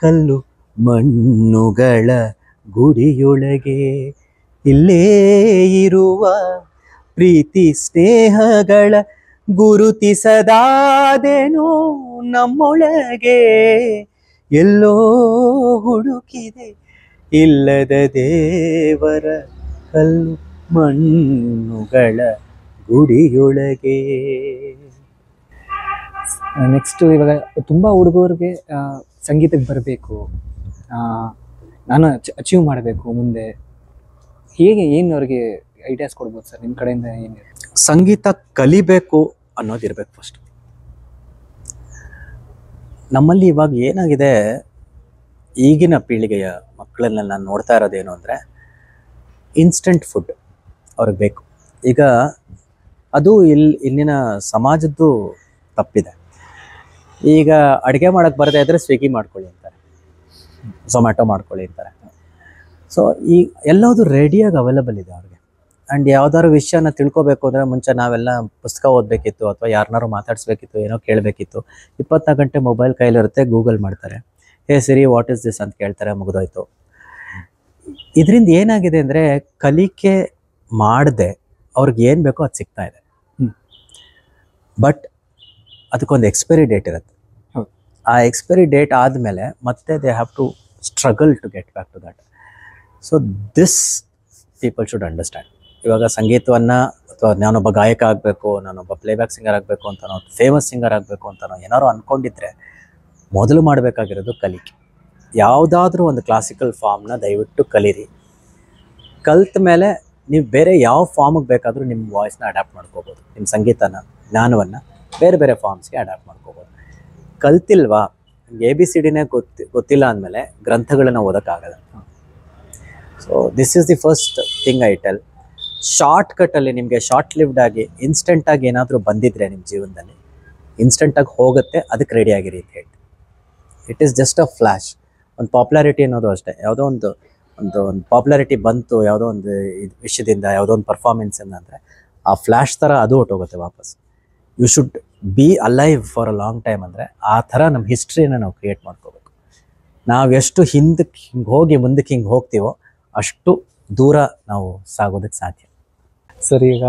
ಕಲ್ಲು ಮಣ್ಣುಗಳ ಗುಡಿಯೊಳಗೆ, ಇಲ್ಲೇ ಇರುವ ಪ್ರೀತಿ ಸ್ನೇಹಗಳ ಗುರುತಿಸದಾದೆನೋ ನಮ್ಮೊಳಗೆ. ಎಲ್ಲೋ ಹುಡುಕಿದೆ ಇಲ್ಲದ ದೇವರ, ಕಲ್ಲು ಮಣ್ಣುಗಳ ಗುಡಿಯೊಳಗೆ. ನೆಕ್ಸ್ಟು, ಇವಾಗ ತುಂಬ ಹುಡುಗರಿಗೆ ಸಂಗೀತಕ್ಕೆ ಬರಬೇಕು, ನಾನು ಅಚೀವ್ ಮಾಡಬೇಕು ಮುಂದೆ, ಹೇಗೆ ಏನು ಅವ್ರಿಗೆ ಐಡಿಯಾಸ್ ಕೊಡ್ಬೋದು ಸರ್ ನಿಮ್ಮ ಕಡೆಯಿಂದ? ಏನಿದೆ? ಸಂಗೀತ ಕಲಿಬೇಕು ಅನ್ನೋದಿರ್ಬೇಕು ಫಸ್ಟ್. ನಮ್ಮಲ್ಲಿ ಇವಾಗ ಏನಾಗಿದೆ, ಈಗಿನ ಪೀಳಿಗೆಯ ಮಕ್ಕಳನ್ನ ನಾನು ನೋಡ್ತಾ ಇರೋದೇನು ಅಂದರೆ ಇನ್ಸ್ಟೆಂಟ್ ಫುಡ್ ಅವ್ರಿಗೆ ಬೇಕು. ಈಗ ಅದು ಇಲ್ಲಿನ ಸಮಾಜದ್ದು ತಪ್ಪಿದೆ. ಈಗ ಅಡುಗೆ ಮಾಡೋಕ್ಕೆ ಬರದೇ ಇದ್ದರೆ ಸ್ವಿಗ್ಗಿ ಮಾಡ್ಕೊಳ್ಳಿ ಅಂತಾರೆ, ಝೊಮ್ಯಾಟೊ ಮಾಡ್ಕೊಳ್ಳಿ ಅಂತಾರೆ. ಸೊ ಈ ಎಲ್ಲದು ರೆಡಿಯಾಗಿ ಅವೈಲಬಲ್ ಇದೆ ಅವ್ರಿಗೆ. ಆ್ಯಂಡ್ ಯಾವ್ದಾದ್ರು ವಿಷಯನ ತಿಳ್ಕೊಬೇಕು ಅಂದರೆ ಮುಂಚೆ ನಾವೆಲ್ಲ ಪುಸ್ತಕ ಓದಬೇಕಿತ್ತು ಅಥವಾ ಯಾರನ್ನಾರು ಮಾತಾಡಿಸ್ಬೇಕಿತ್ತು, ಏನೋ ಕೇಳಬೇಕಿತ್ತು. 24 ಗಂಟೆ ಮೊಬೈಲ್ ಕೈಲಿರುತ್ತೆ, ಗೂಗಲ್ ಮಾಡ್ತಾರೆ, ಹೇ ಸಿರಿ ವಾಟ್ ಇಸ್ ದಿಸ್ ಅಂತ ಕೇಳ್ತಾರೆ, ಮುಗಿದೋಯ್ತು. ಇದರಿಂದ ಏನಾಗಿದೆ ಅಂದರೆ ಕಲಿಕೆ ಮಾಡದೆ ಅವ್ರಿಗೆ ಏನು ಬೇಕೋ ಅದು ಸಿಗ್ತಾ ಇದೆ. ಬಟ್ ಅದಕ್ಕೊಂದು ಎಕ್ಸ್ಪೈರಿ ಡೇಟ್ ಇರುತ್ತೆ. ಆ ಎಕ್ಸ್ಪೈರಿ ಡೇಟ್ ಆದಮೇಲೆ ಮತ್ತೆ they have to struggle to get back to that. So this people should understand. ಇವಾಗ ಸಂಗೀತವನ್ನು ಅಥವಾ ನಾನೊಬ್ಬ ಗಾಯಕ ಆಗಬೇಕು, ನಾನೊಬ್ಬ ಪ್ಲೇಬ್ಯಾಕ್ ಸಿಂಗರ್ ಆಗಬೇಕು ಅಂತನೋ, ಫೇಮಸ್ ಸಿಂಗರ್ ಆಗಬೇಕು ಅಂತನೋ ಏನಾರು ಅಂದ್ಕೊಂಡಿದ್ರೆ ಮೊದಲು ಮಾಡಬೇಕಾಗಿರೋದು ಕಲಿಕೆ. ಯಾವುದಾದ್ರೂ ಒಂದು ಕ್ಲಾಸಿಕಲ್ ಫಾರ್ಮ್ನ ದಯವಿಟ್ಟು ಕಲೀರಿ. ಕಲ್ತ ಮೇಲೆ ನೀವು ಬೇರೆ ಯಾವ ಫಾರ್ಮಿಗೆ ಬೇಕಾದರೂ ನಿಮ್ಮ ವಾಯ್ಸ್ನ ಅಡ್ಯಾಪ್ಟ್ ಮಾಡ್ಕೋಬೋದು. ನಿಮ್ಮ ಸಂಗೀತನ, ಜ್ಞಾನವನ್ನು ಬೇರೆ ಬೇರೆ ಫಾರ್ಮ್ಸ್ಗೆ ಅಡ್ಯಾಪ್ಟ್ ಮಾಡ್ಕೋಬೋದು. ಕಲ್ತಿಲ್ವಾ, ABCD ಗೊತ್ತಿಲ್ಲ ಅಂದಮೇಲೆ ಗ್ರಂಥಗಳನ್ನು ಓದೋಕ್ಕಾಗಲ್ಲ. So this is the first thing I tell. ಶಾರ್ಟ್ಕಟ್ಟಲ್ಲಿ ನಿಮಗೆ ಶಾರ್ಟ್ ಲಿವ್ಡ್ ಆಗಿ ಇನ್ಸ್ಟೆಂಟಾಗಿ ಏನಾದರೂ ಬಂದಿದ್ರೆ ನಿಮ್ಮ ಜೀವನದಲ್ಲಿ ಇನ್ಸ್ಟೆಂಟಾಗಿ ಹೋಗುತ್ತೆ, ಅದಕ್ಕೆ ರೆಡಿಯಾಗಿರಿ ಅಂತ ಹೇಳಿ. It is just a flash. ಒಂದು ಪಾಪ್ಯುಲಾರಿಟಿ ಅನ್ನೋದು ಅಷ್ಟೇ. ಯಾವುದೋ ಒಂದು ಪಾಪ್ಯುಲಾರಿಟಿ ಬಂತು ಯಾವುದೋ ಒಂದು ವಿಷಯದಿಂದ, ಯಾವುದೋ ಒಂದು ಪರ್ಫಾರ್ಮೆನ್ಸಿಂದ ಅಂದರೆ ಆ ಫ್ಲ್ಯಾಶ್ ಥರ ಅದು ಹೊಟ್ಟೋಗುತ್ತೆ ವಾಪಸ್. You should be alive for a long time ಅಂದರೆ ಆ ಥರ ನಮ್ಮ ಹಿಸ್ಟ್ರಿನ ನಾವು ಕ್ರಿಯೇಟ್ ಮಾಡ್ಕೋಬೇಕು. ನಾವು ಎಷ್ಟು ಹಿಂದಕ್ಕೆ ಹಿಂಗೆ ಹೋಗಿ ಮುಂದಕ್ಕೆ ಹಿಂಗೆ ಹೋಗ್ತೀವೋ ಅಷ್ಟು ದೂರ ನಾವು ಸಾಗೋದಕ್ಕೆ ಸಾಧ್ಯ. ಸರ್, ಈಗ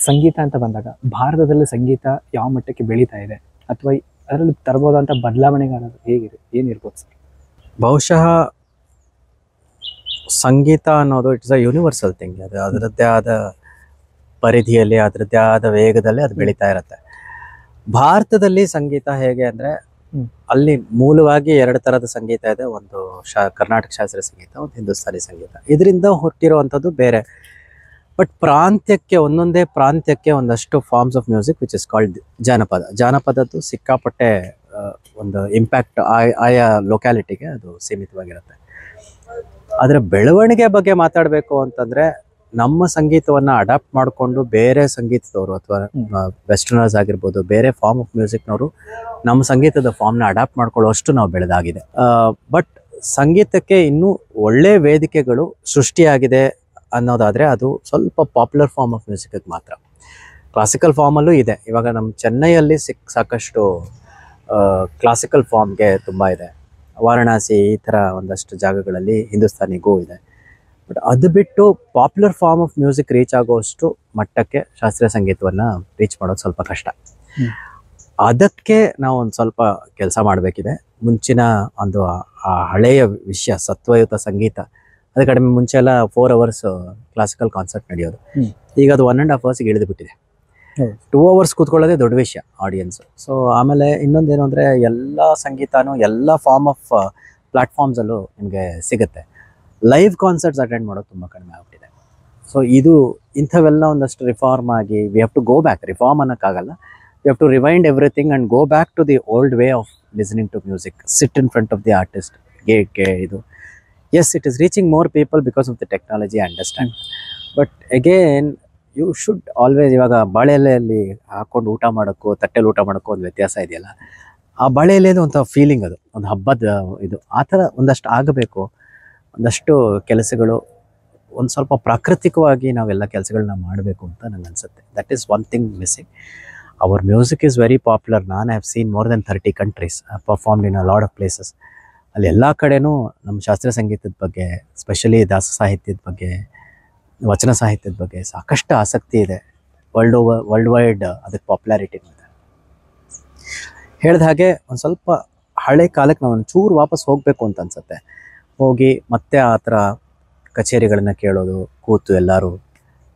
ಸಂಗೀತ ಅಂತ ಬಂದಾಗ ಭಾರತದಲ್ಲಿ ಸಂಗೀತ ಯಾವ ಮಟ್ಟಕ್ಕೆ ಬೆಳೀತಾ ಇದೆ ಅಥವಾ ಅದರಲ್ಲಿ ತರಬಹುದಂಥ ಬದಲಾವಣೆಗಳು ಏನಿರ್ಬೋದು ಸರ್? ಬಹುಶಃ ಸಂಗೀತ ಅನ್ನೋದು ಇಟ್ಸ್ ಅ ಯೂನಿವರ್ಸಲ್ ಥಿಂಗ್. ಅದು ಅದರದ್ದೇ ಆದ ಪರಿಧಿಯಲ್ಲಿ, ಅದರದ್ದೇ ಆದ ವೇಗದಲ್ಲಿ ಅದು ಬೆಳೀತಾ ಇರುತ್ತೆ. ಭಾರತದಲ್ಲಿ ಸಂಗೀತ ಹೇಗೆ ಅಂದರೆ ಅಲ್ಲಿ ಮೂಲವಾಗಿ 2 ಥರದ ಸಂಗೀತ ಇದೆ. ಒಂದು ಕರ್ನಾಟಕ ಶಾಸ್ತ್ರೀಯ ಸಂಗೀತ, ಒಂದು ಹಿಂದೂಸ್ತಾನಿ ಸಂಗೀತ. ಇದರಿಂದ ಹುಟ್ಟಿರುವಂಥದ್ದು ಬೇರೆ. ಬಟ್ ಪ್ರಾಂತ್ಯಕ್ಕೆ, ಒಂದೊಂದೇ ಪ್ರಾಂತ್ಯಕ್ಕೆ ಒಂದಷ್ಟು forms of music which is called janapada. ಜಾನಪದದ್ದು ಸಿಕ್ಕಾಪಟ್ಟೆ ಒಂದು ಇಂಪ್ಯಾಕ್ಟ್ ಆಯಾ ಲೊಕ್ಯಾಲಿಟಿಗೆ ಅದು ಸೀಮಿತವಾಗಿರುತ್ತೆ. ಅದರ ಬೆಳವಣಿಗೆ ಬಗ್ಗೆ ಮಾತಾಡಬೇಕು ಅಂತಂದರೆ ನಮ್ಮ ಸಂಗೀತವನ್ನು ಅಡಾಪ್ಟ್ ಮಾಡಿಕೊಂಡು ಬೇರೆ ಸಂಗೀತದವರು ಅಥವಾ ವೆಸ್ಟರ್ನರ್ಸ್ ಆಗಿರ್ಬೋದು, ಬೇರೆ ಫಾರ್ಮ್ ಆಫ್ ಮ್ಯೂಸಿಕ್ನವರು ನಮ್ಮ ಸಂಗೀತದ ಫಾರ್ಮ್ನ ಅಡಾಪ್ಟ್ ಮಾಡ್ಕೊಳ್ಳೋಷ್ಟು ನಾವು ಬೆಳೆದಾಗಿದೆ. ಬಟ್ ಸಂಗೀತಕ್ಕೆ ಇನ್ನೂ ಒಳ್ಳೆ ವೇದಿಕೆಗಳು ಸೃಷ್ಟಿಯಾಗಿದೆ ಅನ್ನೋದಾದರೆ ಅದು ಸ್ವಲ್ಪ ಪಾಪ್ಯುಲರ್ ಫಾರ್ಮ್ ಆಫ್ ಮ್ಯೂಸಿಕ್ಗೆ ಮಾತ್ರ. ಕ್ಲಾಸಿಕಲ್ ಫಾರ್ಮಲ್ಲೂ ಇದೆ. ಇವಾಗ ನಮ್ಮ ಚೆನ್ನೈಯಲ್ಲಿ ಸಾಕಷ್ಟು ಕ್ಲಾಸಿಕಲ್ ಫಾರ್ಮ್ಗೆ ತುಂಬ ಇದೆ. ವಾರಣಾಸಿ ಈ ಥರ ಒಂದಷ್ಟು ಜಾಗಗಳಲ್ಲಿ ಹಿಂದೂಸ್ತಾನಿಗೂ ಇದೆ. ಬಟ್ ಅದು ಬಿಟ್ಟು popular form of music reach ಆಗೋಷ್ಟು ಮಟ್ಟಕ್ಕೆ ಶಾಸ್ತ್ರೀಯ ಸಂಗೀತವನ್ನು ರೀಚ್ ಮಾಡೋದು ಸ್ವಲ್ಪ ಕಷ್ಟ. ಅದಕ್ಕೆ ನಾವು ಒಂದು ಸ್ವಲ್ಪ ಕೆಲಸ ಮಾಡಬೇಕಿದೆ. ಮುಂಚಿನ ಒಂದು ಆ ಹಳೆಯ ವಿಷಯ ಸತ್ವಯುತ ಸಂಗೀತ, ಅದು ಕಡಿಮೆ. ಮುಂಚೆ ಎಲ್ಲ 4 hours ಕ್ಲಾಸಿಕಲ್ ಕಾನ್ಸರ್ಟ್ ನಡೆಯೋದು. ಈಗ ಅದು 1.5 hours ಇಳಿದು ಬಿಟ್ಟಿದೆ. 2 hours ಕೂತ್ಕೊಳ್ಳೋದೇ ದೊಡ್ಡ ವಿಷಯ ಆಡಿಯನ್ಸ್. ಸೊ ಆಮೇಲೆ ಇನ್ನೊಂದೇನು ಅಂದರೆ ಎಲ್ಲ ಸಂಗೀತನೂ ಎಲ್ಲ ಫಾರ್ಮ್ ಆಫ್ ಪ್ಲ್ಯಾಟ್ಫಾರ್ಮ್ಸಲ್ಲೂ ನಿಮಗೆ ಸಿಗುತ್ತೆ. ಲೈವ್ ಕಾನ್ಸರ್ಟ್ಸ್ ಅಟೆಂಡ್ ಮಾಡೋದು ತುಂಬ ಕಡಿಮೆ ಆಗ್ಬಿಟ್ಟಿದೆ. ಸೊ ಇಂಥವೆಲ್ಲ ಒಂದಷ್ಟು ರಿಫಾರ್ಮ್ ಆಗಿ we have to go back. Reform ಅನ್ನೋಕ್ಕಾಗಲ್ಲ. We have to rewind everything and go back to the old way of listening to music. Sit in front of the artist. ಇದು yes, it is reaching more people because of the technology, I understand. But again you should always, ಇವಾಗ ಬಾಳೆ ಎಲೆಯಲ್ಲಿ ಹಾಕ್ಕೊಂಡು ಊಟ ಮಾಡೋಕ್ಕೂ ತಟ್ಟೆಲಿ ಊಟ ಮಾಡೋಕ್ಕೂ ಒಂದು ವ್ಯತ್ಯಾಸ ಇದೆಯಲ್ಲ. ಆ ಬಾಳೆ ಎಲೆದು ಒಂದು ಫೀಲಿಂಗ್, ಅದು ಒಂದು ಹಬ್ಬದ ಇದು. ಆ ಥರ ಒಂದಷ್ಟು ಆಗಬೇಕು. ಒಂದಷ್ಟು ಕೆಲಸಗಳು ಒಂದು ಸ್ವಲ್ಪ ಪ್ರಾಕೃತಿಕವಾಗಿ ನಾವೆಲ್ಲ ಕೆಲಸಗಳನ್ನ ಮಾಡಬೇಕು ಅಂತ ನನಗೆ ಅನಿಸುತ್ತೆ. That is one thing missing. Our music is very popular. ನಾನು have seen more than 30 countries, performed in a lot of places. ಅಲ್ಲಿ ಎಲ್ಲ ಕಡೆನೂ ನಮ್ಮ ಶಾಸ್ತ್ರೀಯ ಸಂಗೀತದ ಬಗ್ಗೆ, ಸ್ಪೆಷಲಿ ದಾಸ ಸಾಹಿತ್ಯದ ಬಗ್ಗೆ, ವಚನ ಸಾಹಿತ್ಯದ ಬಗ್ಗೆ ಸಾಕಷ್ಟು ಆಸಕ್ತಿ ಇದೆ. ವರ್ಲ್ಡ್ ವೈಡ್ ಅದಕ್ಕೆ ಪಾಪ್ಯುಲಾರಿಟಿ ಇದೆ. ಹೇಳಿದ ಹಾಗೆ ಒಂದು ಸ್ವಲ್ಪ ಹಳೆ ಕಾಲಕ್ಕೆ ನಾವು ಒಂಚೂರು ವಾಪಸ್ ಹೋಗಬೇಕು ಅಂತ ಅನಿಸುತ್ತೆ. ಹೋಗಿ ಮತ್ತೆ ಆ ಥರ ಕಚೇರಿಗಳನ್ನ ಕೇಳೋದು, ಕೂತು ಎಲ್ಲರೂ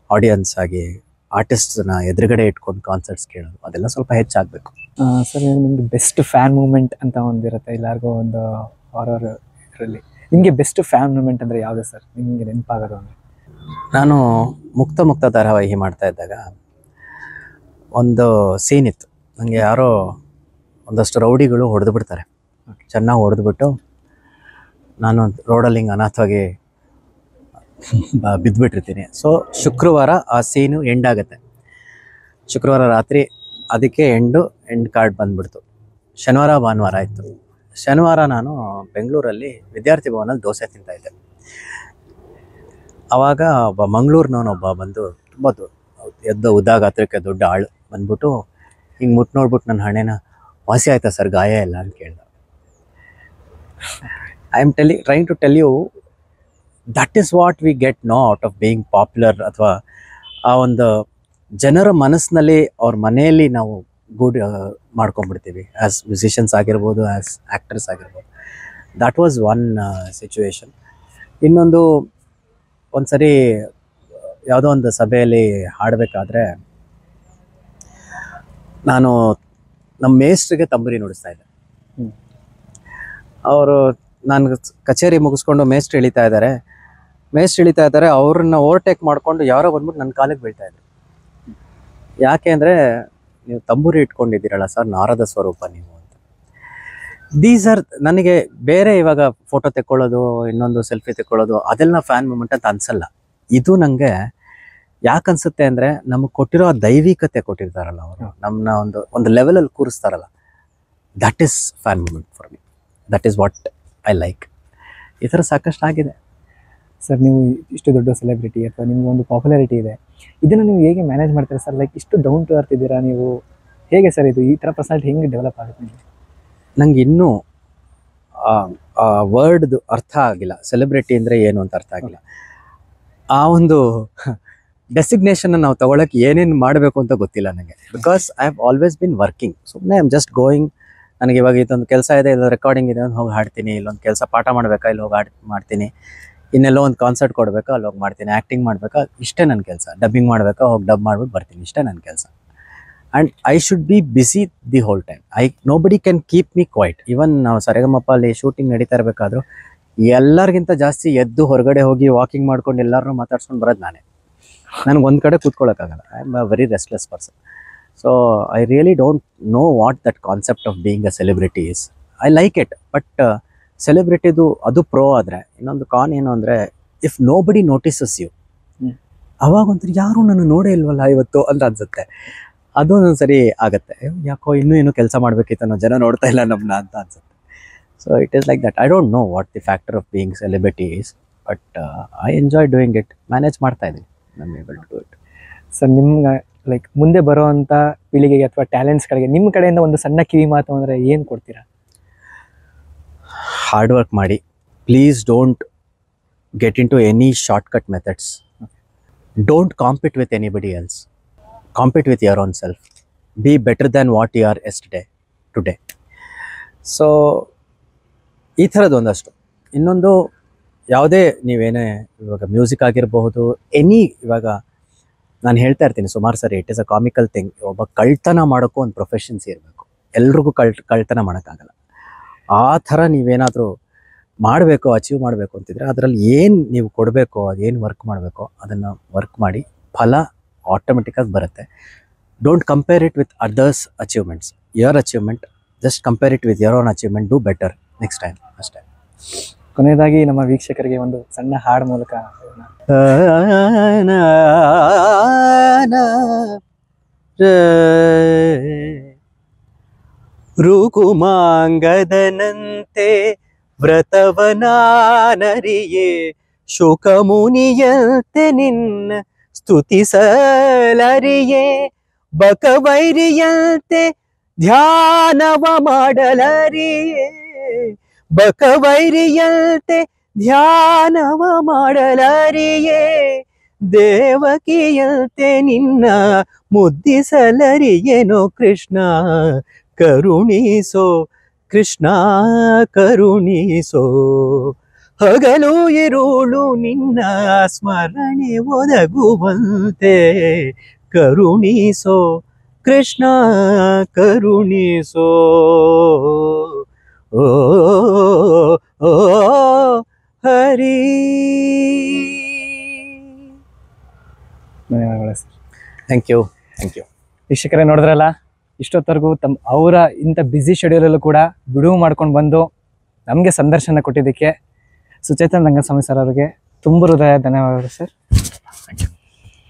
ಆಡಿಯನ್ಸ್ ಆಗಿ ಆರ್ಟಿಸ್ಟ್ನ ಎದುರುಗಡೆ ಇಟ್ಕೊಂಡು ಕಾನ್ಸರ್ಟ್ಸ್ ಕೇಳೋದು, ಅದೆಲ್ಲ ಸ್ವಲ್ಪ ಹೆಚ್ಚಾಗಬೇಕು. ಸರ್, ನಿಮ್ಗೆ ಬೆಸ್ಟ್ ಫ್ಯಾನ್ ಮೂಮೆಂಟ್ ಅಂತ ಒಂದಿರುತ್ತೆ ಎಲ್ಲರಿಗೂ, ಒಂದು ಹಾರರ್ ಇದರಲ್ಲಿ. ನಿಮಗೆ ಬೆಸ್ಟ್ ಫ್ಯಾನ್ ಮೂಮೆಂಟ್ ಅಂದರೆ ಯಾವುದು ಸರ್, ನಿಮಗೆ ನೆನಪಾಗೋದು ಅಂದರೆ? ನಾನು ಮುಕ್ತ ಧಾರಾವಾಹಿ ಮಾಡ್ತಾ ಇದ್ದಾಗ ಒಂದು ಸೀನ್ ಇತ್ತು. ನನಗೆ ಯಾರೋ ಒಂದಷ್ಟು ರೌಡಿಗಳು ಹೊಡೆದು ಬಿಡ್ತಾರೆ, ಚೆನ್ನಾಗಿ ಹೊಡೆದ್ಬಿಟ್ಟು ನಾನು ರೋಡಲ್ಲಿ ಹಿಂಗೆ ಅನಾಥವಾಗಿ ಬಿದ್ದುಬಿಟ್ಟಿರ್ತೀನಿ. ಸೊ ಶುಕ್ರವಾರ ಆ ಸೀನು ಎಂಡ್ ಆಗುತ್ತೆ. ಶುಕ್ರವಾರ ರಾತ್ರಿ ಅದಕ್ಕೆ ಎಂಡ್ ಕಾರ್ಡ್ ಬಂದ್ಬಿಡ್ತು. ಶನಿವಾರ ಭಾನುವಾರ ಆಯಿತು. ಶನಿವಾರ ನಾನು ಬೆಂಗಳೂರಲ್ಲಿ ವಿದ್ಯಾರ್ಥಿ ಭವನಲ್ಲಿ ದೋಸೆ ತಿಂತಾಯಿದ್ದೆ. ಆವಾಗ ಒಬ್ಬ ಮಂಗಳೂರಿನವನೊಬ್ಬ ಬಂದು ತುಂಬ ಎದ್ದ ಉದ್ದಾಗಾತ್ರಕ್ಕೆ ದೊಡ್ಡ ಆಳು ಬಂದ್ಬಿಟ್ಟು ಹಿಂಗೆ ಮುಟ್ಟು ನೋಡ್ಬಿಟ್ಟು ನನ್ನ ಹಣೆನ ವಾಸಿ ಆಯ್ತಾ ಸರ್, ಗಾಯ ಇಲ್ಲ ಅಂತ ಕೇಳ್ದ. I am trying to tell you that is what we get no out of being popular, ಅಥವಾ ಆ ಒಂದು ಜನರ ಮನಸ್ಸಿನಲ್ಲಿ ಅವ್ರ ಮನೆಯಲ್ಲಿ ನಾವು ಗುಡ್ ಮಾಡ್ಕೊಂಡ್ಬಿಡ್ತೀವಿ. ಆ್ಯಸ್ ಮ್ಯೂಸಿಷಿಯನ್ಸ್ ಆಗಿರ್ಬೋದು, ಆ್ಯಸ್ ಆ್ಯಕ್ಟರ್ಸ್ ಆಗಿರ್ಬೋದು. That was one situation. ಇನ್ನೊಂದು, ಒಂದು ಸರಿ ಯಾವುದೋ ಒಂದು ಸಭೆಯಲ್ಲಿ ಹಾಡಬೇಕಾದ್ರೆ ನಾನು ನಮ್ಮ ಮೇಸ್ಟ್ರಿಗೆ ತಂಬೂರಿ ನುಡಿಸ್ತಾ ಇದ್ದೆ. ಅವರು ನಾನು ಕಚೇರಿ ಮುಗಿಸ್ಕೊಂಡು ಮೇಸ್ಟ್ರು ಇಳಿತಾ ಇದ್ದಾರೆ. ಅವ್ರನ್ನ ಓವರ್ಟೇಕ್ ಮಾಡಿಕೊಂಡು ಯಾರೋ ಬಂದ್ಬಿಟ್ಟು ನನ್ನ ಕಾಲಿಗೆ ಬೀಳ್ತಾ ಇದ್ರು. ಯಾಕೆ ಅಂದರೆ, ನೀವು ತಂಬೂರಿ ಇಟ್ಕೊಂಡಿದ್ದೀರಲ್ಲ ಸರ್, ನಾರದ ಸ್ವರೂಪ ನೀವು ಅಂತ. ದೀಸ್ ಆರ್ ನನಗೆ ಬೇರೆ ಇವಾಗ ಫೋಟೋ ತೆಕ್ಕೊಳ್ಳೋದು, ಇನ್ನೊಂದು ಸೆಲ್ಫಿ ತೆಕ್ಕೊಳ್ಳೋದು ಅದೆಲ್ಲ ಫ್ಯಾನ್ ಮೂಮೆಂಟ್ ಅಂತ ಅನ್ಸಲ್ಲ. ಇದು ನನಗೆ ಯಾಕೆ ಅನ್ಸುತ್ತೆ ಅಂದರೆ, ನಮಗೆ ಕೊಟ್ಟಿರೋ ಆ ದೈವಿಕತೆ ಕೊಟ್ಟಿರ್ತಾರಲ್ಲ ಅವರು, ನಮ್ಮನ್ನ ಒಂದು ಲೆವೆಲಲ್ಲಿ ಕೂರಿಸ್ತಾರಲ್ಲ, that is fan moment for me. That is what I like. ಈ ಥರ ಸಾಕಷ್ಟು ಆಗಿದೆ. ಸರ್, ನೀವು ಇಷ್ಟು ದೊಡ್ಡ ಸೆಲೆಬ್ರಿಟಿ ಅಥವಾ ನಿಮ್ಗೆ ಒಂದು ಪಾಪ್ಯುಲಾರಿಟಿ ಇದೆ, ಇದನ್ನು ನೀವು ಹೇಗೆ ಮ್ಯಾನೇಜ್ ಮಾಡ್ತೀರಾ ಸರ್? ಲೈಕ್ ಇಷ್ಟು ಡೌನ್ ಟು ಅರ್ತ್ ಇದ್ದೀರಾ ನೀವು, ಹೇಗೆ ಸರ್ ಇದು ಈ ಥರ ಪರ್ಸನಾಲಿಟಿ ಹೆಂಗೆ ಡೆವಲಪ್ ಆಗುತ್ತೆ? ನಂಗೆ ಇನ್ನೂ ಆ ವರ್ಡ್ದು ಅರ್ಥ ಆಗಿಲ್ಲ. ಸೆಲೆಬ್ರಿಟಿ ಅಂದರೆ ಏನು ಅಂತ ಅರ್ಥ ಆಗಿಲ್ಲ. ಆ ಒಂದು ಡೆಸಿಗ್ನೇಷನ್ನ ನಾವು ತಗೊಳಕ್ಕೆ ಏನೇನು ಮಾಡಬೇಕು ಅಂತ ಗೊತ್ತಿಲ್ಲ ನನಗೆ. Because I have always been working. ಸುಮ್ಮನೆ ಐ ಆಮ್ ಜಸ್ಟ್ ಗೋಯಿಂಗ್. ನನಗೆ ಇವಾಗ ಇದೊಂದು ಕೆಲಸ ಇದೆ, ಇಲ್ಲ ರೆಕಾರ್ಡಿಂಗ್ ಇದೆ ಅಂತ ಹೋಗಿ ಹಾಡ್ತೀನಿ, ಇಲ್ಲೊಂದು ಕೆಲಸ ಪಾಠ ಮಾಡಬೇಕಾ ಇಲ್ಲಿ ಹೋಗಿ ಮಾಡ್ತೀನಿ, ಇನ್ನೆಲ್ಲೋ ಒಂದು ಕಾನ್ಸರ್ಟ್ ಕೊಡಬೇಕಾ ಅಲ್ಲಿ ಹೋಗಿ ಮಾಡ್ತೀನಿ, ಆ್ಯಕ್ಟಿಂಗ್ ಮಾಡಬೇಕಾ ಇಷ್ಟೇ ನನ್ನ ಕೆಲಸ, ಡಬ್ಬಿಂಗ್ ಮಾಡಬೇಕಾ ಹೋಗಿ ಡಬ್ ಮಾಡ್ಬಿಟ್ಟು ಬರ್ತೀನಿ, ಇಷ್ಟೇ ನನ್ನ ಕೆಲಸ. And I should be busy the whole time. Nobody can keep me quiet. Even ನಾವು ಸರಿಗಮಪ ಅಲ್ಲಿ ಶೂಟಿಂಗ್ ನಡೀತಾ ಇರಬೇಕಾದ್ರೂ ಎಲ್ಲರಿಗಿಂತ ಜಾಸ್ತಿ ಎದ್ದು ಹೊರಗಡೆ ಹೋಗಿ ವಾಕಿಂಗ್ ಮಾಡ್ಕೊಂಡು ಎಲ್ಲರನ್ನೂ ಮಾತಾಡ್ಸ್ಕೊಂಡು ಬರೋದು ನಾನೇ. ನನಗೆ ಒಂದು ಕಡೆ ಕೂತ್ಕೊಳ್ಳೋಕ್ಕಾಗಲ್ಲ. I am a very restless person. So I really don't know what that concept of being a celebrity is. I like it, but ಸೆಲೆಬ್ರಿಟಿದು ಅದು ಪ್ರೋ. ಆದರೆ ಇನ್ನೊಂದು ಕಾನ್ ಏನು ಅಂದರೆ, if nobody notices you, ಅವಾಗ ಒಂಥರ ಯಾರು ನಾನು ನೋಡೇ ಇಲ್ವಲ್ಲ ಇವತ್ತು ಅಂತ ಅನ್ಸುತ್ತೆ. ಅದು ಒಂದೊಂದು ಸರಿ ಆಗುತ್ತೆ, ಯಾಕೋ ಇನ್ನೂ ಏನೋ ಕೆಲಸ ಮಾಡಬೇಕಿತ್ತು, ನಾವು ಜನ ನೋಡ್ತಾ ಇಲ್ಲ ನಮ್ಮನ್ನ ಅಂತ ಅನ್ಸುತ್ತೆ. So it is like that. I don't know what the factor of being celebrity is, but I enjoy doing it. Manage ಮಾಡ್ತಾ ಇದ್ದೀನಿ. I am able to do it. Sir, ನಿಮ್ಗೆ ಲೈಕ್ ಮುಂದೆ ಬರೋವಂಥ ಪೀಳಿಗೆಗೆ ಅಥವಾ ಟ್ಯಾಲೆಂಟ್ಸ್ಗಳಿಗೆ ನಿಮ್ಮ ಕಡೆಯಿಂದ ಒಂದು ಸಣ್ಣ ಕಿವಿ ಮಾತು ಅಂದರೆ ಏನು ಕೊಡ್ತೀರಾ? ಹಾರ್ಡ್ ವರ್ಕ್ ಮಾಡಿ. Please don't get into any shortcut methods. Don't compete with anybody else. Compete with your own self. Be better than what you are today. So ಈ ಥರದ್ದು ಒಂದಷ್ಟು. ಇನ್ನೊಂದು, ಯಾವುದೇ ನೀವೇನೇ ಇವಾಗ ಮ್ಯೂಸಿಕ್ ಆಗಿರಬಹುದು, ಇವಾಗ ನಾನು ಹೇಳ್ತಾ ಇರ್ತೀನಿ ಸುಮಾರು ಸರಿ, it is a comical thing. ಒಬ್ಬ ಕಳ್ತನ ಮಾಡೋಕ್ಕೂ ಒಂದು ಪ್ರೊಫೆಷನ್ಸ್ ಇರಬೇಕು. ಎಲ್ರಿಗೂ ಕಳ್ತನ ಮಾಡೋಕ್ಕಾಗಲ್ಲ. ಆ ಥರ ನೀವೇನಾದರೂ ಮಾಡಬೇಕು, ಅಚೀವ್ ಮಾಡಬೇಕು ಅಂತಿದ್ರೆ ಅದರಲ್ಲಿ ಏನು ನೀವು ಕೊಡಬೇಕು, ಅದೇನು ವರ್ಕ್ ಮಾಡಬೇಕು ಅದನ್ನು ವರ್ಕ್ ಮಾಡಿ. ಫಲ ಆಟೋಮೆಟಿಕ್ಕಾಗಿ ಬರುತ್ತೆ. Don't compare it with others achievements. Your achievement, just compare it with your own achievement. Do better next time, ಅಷ್ಟೇ. ಕೊನೆಯದಾಗಿ ನಮ್ಮ ವೀಕ್ಷಕರಿಗೆ ಒಂದು ಸಣ್ಣ ಹಾಡು ಮೂಲಕ ಋಕುಮಾಂಗದನಂತೆ ವ್ರತವನಾನರಿಯೇ ಶುಕಮುನಿಯಂತೆ ನಿನ್ನ ಸ್ತುತಿಸಲರಿಯೇ ಬಕವೈರಿಯಂತೆ ಧ್ಯಾನವ ಮಾಡಲರಿಯೇ ಬಕವೈರಿಯಂತೆ ಧ್ಯಾನವ ಮಾಡಲರಿಯೇ ದೇವಕಿಯಂತೆ ನಿನ್ನ ಮುದ್ದಿಸಲರಿಯೇನೋ ಕೃಷ್ಣ ಕರುಣಿಸೋ ಕೃಷ್ಣ ಕರುಣಿಸೋ ಹಗಲು ಇರುಳು ನಿನ್ನ ಸ್ಮರಣೆ ಒದಗುವಂತೆ ಕರುಣಿಸೋ ಕೃಷ್ಣ ಕರುಣಿಸೋ ಓ ಓ ಹರಿ. ಧನ್ಯವಾದಗಳು ಸರ್. Thank you. ವೀಕ್ಷಕರೇ, ನೋಡಿದ್ರಲ್ಲ, ಇಷ್ಟೊತ್ತವರೆಗೂ ಅವರ ಇಂಥ ಬ್ಯುಸಿ ಶೆಡ್ಯೂಲಲ್ಲೂ ಕೂಡ ಬಿಡುವು ಮಾಡ್ಕೊಂಡು ಬಂದು ನಮಗೆ ಸಂದರ್ಶನ ಕೊಟ್ಟಿದ್ದಕ್ಕೆ ಸುಚೇತನ್ ರಂಗಸ್ವಾಮಿ ಸರ್ ಅವರಿಗೆ ತುಂಬ ಹೃದಯ ಧನ್ಯವಾದಗಳು ಸರ್. Thank you.